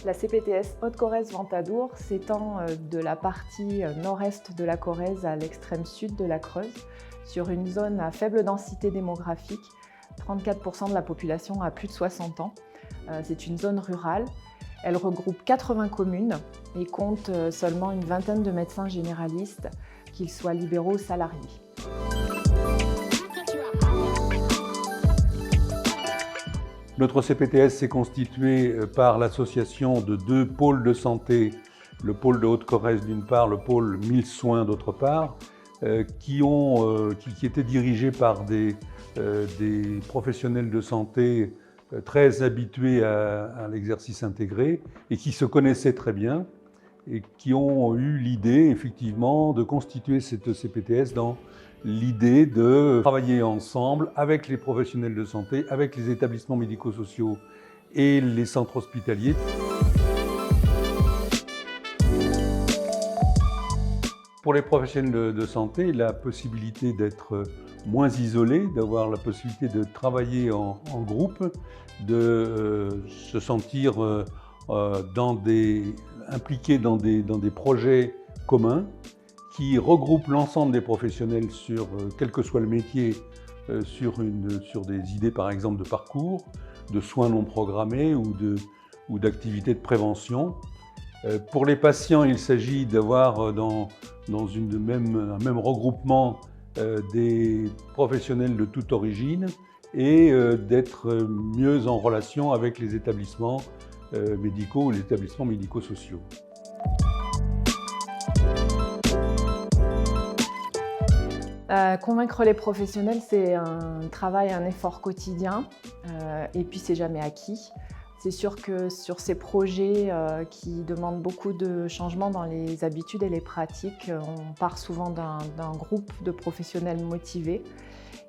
La CPTS Haute-Corrèze-Ventadour s'étend de la partie nord-est de la Corrèze à l'extrême sud de la Creuse, sur une zone à faible densité démographique. 34% de la population a plus de 60 ans. C'est une zone rurale. Elle regroupe 80 communes et compte seulement une vingtaine de médecins généralistes, qu'ils soient libéraux ou salariés. Notre CPTS s'est constitué par l'association de deux pôles de santé, le pôle de Haute-Corrèze d'une part, le pôle 1000 soins d'autre part, qui étaient dirigés par des professionnels de santé très habitués à l'exercice intégré et qui se connaissaient très bien et qui ont eu l'idée effectivement de constituer cette CPTS dans l'idée de travailler ensemble avec les professionnels de santé, avec les établissements médico-sociaux et les centres hospitaliers. Pour les professionnels de santé, la possibilité d'être moins isolés, d'avoir la possibilité de travailler en groupe, de se sentir impliqués dans des projets communs qui regroupent l'ensemble des professionnels sur, quel que soit le métier, sur des idées par exemple de parcours, de soins non programmés ou d'activités de prévention. Pour les patients, il s'agit d'avoir dans un même regroupement des professionnels de toute origine et d'être mieux en relation avec les établissements médicaux ou les établissements médico-sociaux. Convaincre les professionnels, c'est un travail, un effort quotidien et puis c'est jamais acquis. C'est sûr que sur ces projets qui demandent beaucoup de changements dans les habitudes et les pratiques, on part souvent d'un groupe de professionnels motivés.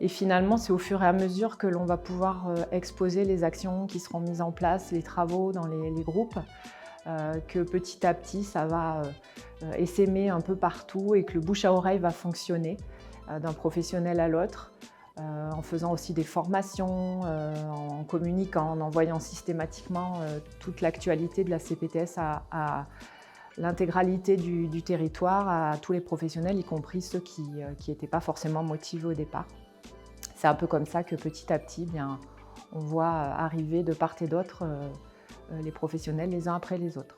Et finalement, c'est au fur et à mesure que l'on va pouvoir exposer les actions qui seront mises en place, les travaux dans les groupes, que petit à petit, ça va essaimer un peu partout et que le bouche à oreille va fonctionner d'un professionnel à l'autre. En faisant aussi des formations, en communiquant, en envoyant systématiquement toute l'actualité de la CPTS à l'intégralité du territoire, à tous les professionnels, y compris ceux qui n'étaient pas forcément motivés au départ. C'est un peu comme ça que petit à petit, on voit arriver de part et d'autre les professionnels les uns après les autres.